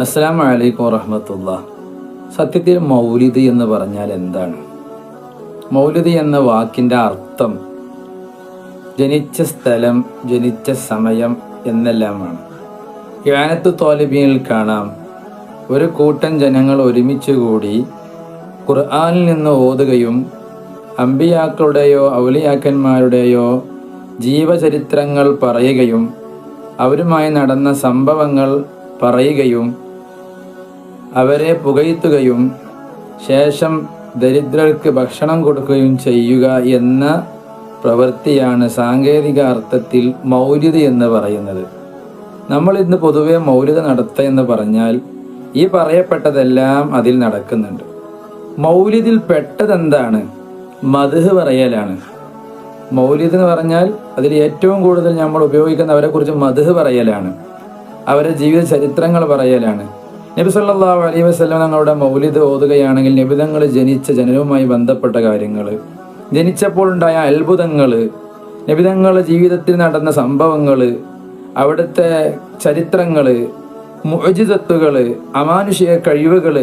അസ്സലാമു അലൈക്കും വറഹ്മത്തുള്ളാഹി. സത്യത്തിൽ മൗലിദ് എന്ന് പറഞ്ഞാൽ എന്താണ്? മൗലിദ് എന്ന വാക്കിൻ്റെ അർത്ഥം ജനിച്ച സ്ഥലം, ജനിച്ച സമയം എന്നെല്ലാമാണ്. ഇആനത്തു ത്വാലിബീനിൽ കാണാം, ഒരു കൂട്ടം ജനങ്ങൾ ഒരുമിച്ച് കൂടി ഖുർആനിൽ നിന്ന് ഓതുകയും അമ്പിയാക്കളുടെയോ ഔലിയാക്കന്മാരുടെയോ ജീവചരിത്രങ്ങൾ പറയുകയും അവരുമായി നടന്ന സംഭവങ്ങൾ പറയുകയും അവരെ പുകഴ്ത്തുകയും ശേഷം ദരിദ്രർക്ക് ഭക്ഷണം കൊടുക്കുകയും ചെയ്യുക എന്ന പ്രവൃത്തിയാണ് സാങ്കേതിക അർത്ഥത്തിൽ മൗലിദ് എന്ന് പറയുന്നത്. നമ്മൾ ഇന്ന് പൊതുവെ മൗലിദ് നടത്തുക എന്ന് പറഞ്ഞാൽ ഈ പറയപ്പെട്ടതെല്ലാം അതിൽ നടക്കുന്നുണ്ട്. മൗലിദിൽ പെട്ടതെന്താണ്? മദ്ഹ് പറയലാണ്. മൗലിദ് എന്ന് പറഞ്ഞാൽ അതിൽ ഏറ്റവും കൂടുതൽ നമ്മൾ ഉപയോഗിക്കുന്ന അവരെക്കുറിച്ച് മദ്ഹ് പറയലാണ്, അവരുടെ ജീവിത ചരിത്രങ്ങൾ പറയലാണ്. നബി സല്ലല്ലാഹു അലൈഹി വസല്ലം തങ്ങളുടെ മൗലിദ് ഓതുകയാണെങ്കിൽ നബി തങ്ങൾ ജനിച്ച ജനനവുമായി ബന്ധപ്പെട്ട കാര്യങ്ങൾ, ജനിച്ചപ്പോൾ ഉണ്ടായ അത്ഭുതങ്ങൾ, നബി തങ്ങളുടെ ജീവിതത്തിൽ നടന്ന സംഭവങ്ങൾ, അവിടുത്തെ ചരിത്രങ്ങൾ, മുഅ്ജിസത്തുകൾ, അമാനുഷിക കഴിവുകൾ,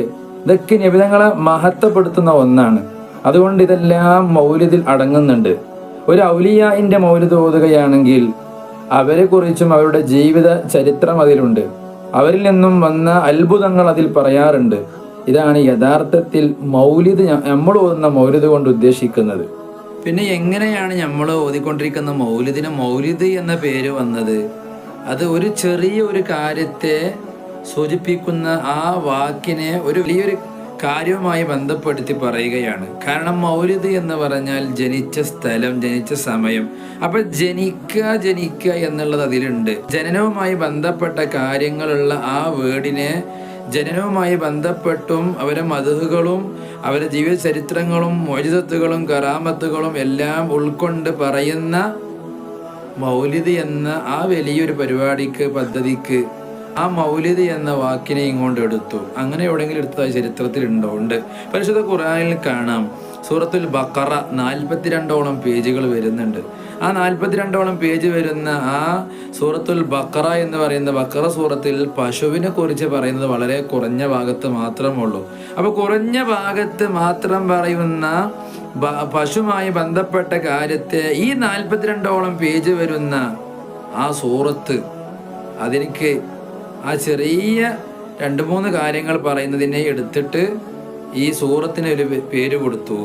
ഇതൊക്കെ നബി തങ്ങളെ മഹത്വപ്പെടുത്തുന്ന ഒന്നാണ്. അതുകൊണ്ട് ഇതെല്ലാം മൗലിദിൽ അടങ്ങുന്നുണ്ട്. ഒരു ഔലിയായിൻ്റെ മൗലിദ് ഓതുകയാണെങ്കിൽ അവരെക്കുറിച്ചും അവരുടെ ജീവിത ചരിത്രം അതിലുണ്ട്, അവരിൽ നിന്നും വന്ന അത്ഭുതങ്ങൾ അതിൽ പറയാറുണ്ട്. ഇതാണ് യഥാർത്ഥത്തിൽ മൗലിദ്, നമ്മൾ ഓതുന്ന മൗലിദ് കൊണ്ട് ഉദ്ദേശിക്കുന്നത്. പിന്നെ എങ്ങനെയാണ് നമ്മൾ ഓതിക്കൊണ്ടിരിക്കുന്ന മൗലിദിന് മൗലിദ് എന്ന പേര് വന്നത്? അത് ഒരു ചെറിയ ഒരു കാര്യത്തെ സൂചിപ്പിക്കുന്ന ആ വാക്കിനെ ഒരു വലിയൊരു കാര്യവുമായി ബന്ധപ്പെടുത്തി പറയുകയാണ്. കാരണം മൗലിദ് എന്ന് പറഞ്ഞാൽ ജനിച്ച സ്ഥലം, ജനിച്ച സമയം. അപ്പൊ ജനിക്കുക എന്നുള്ളത് അതിലുണ്ട്. ജനനവുമായി ബന്ധപ്പെട്ട കാര്യങ്ങളുള്ള ആ വേർഡിനെ ജനനവുമായി ബന്ധപ്പെട്ടും അവരെ മദ്ഹുകളും അവരുടെ ജീവിത ചരിത്രങ്ങളും മുഅ്ജിസത്തുകളും കറാമത്തുകളും എല്ലാം ഉൾക്കൊണ്ട് പറയുന്ന മൗലിദ് എന്ന ആ വലിയൊരു പരിപാടിക്ക്, പദ്ധതിക്ക് ആ മൗലിദ് എന്ന വാക്കിനെ ഇങ്ങോട്ട് എടുത്തു. അങ്ങനെ എവിടെയെങ്കിലും എടുത്തതായി ചരിത്രത്തിലുണ്ടോ? ഉണ്ട്. പരിശുദ്ധ ഖുർആനിൽ കാണാം, സൂറത്തുൽ ബഖറ 42ഓളം പേജുകൾ വരുന്നുണ്ട്. ആ 42ഓളം പേജ് വരുന്ന ആ സൂറത്തുൽ ബഖറ എന്ന് പറയുന്ന ബഖറ സൂറത്തിൽ പശുവിനെ കുറിച്ച് പറയുന്നത് വളരെ കുറഞ്ഞ ഭാഗത്ത് മാത്രമുള്ളൂ. അപ്പോൾ കുറഞ്ഞ ഭാഗത്ത് മാത്രം പറയുന്ന പശുവുമായി ബന്ധപ്പെട്ട കാര്യത്തെ ഈ 42ഓളം പേജ് വരുന്ന ആ സൂറത്ത് അതിലേക്ക് ആ ചെറിയ 2-3 കാര്യങ്ങൾ പറയുന്നതിനെ എടുത്തിട്ട് ഈ സൂറത്തിന് ഒരു പേര് കൊടുത്തു.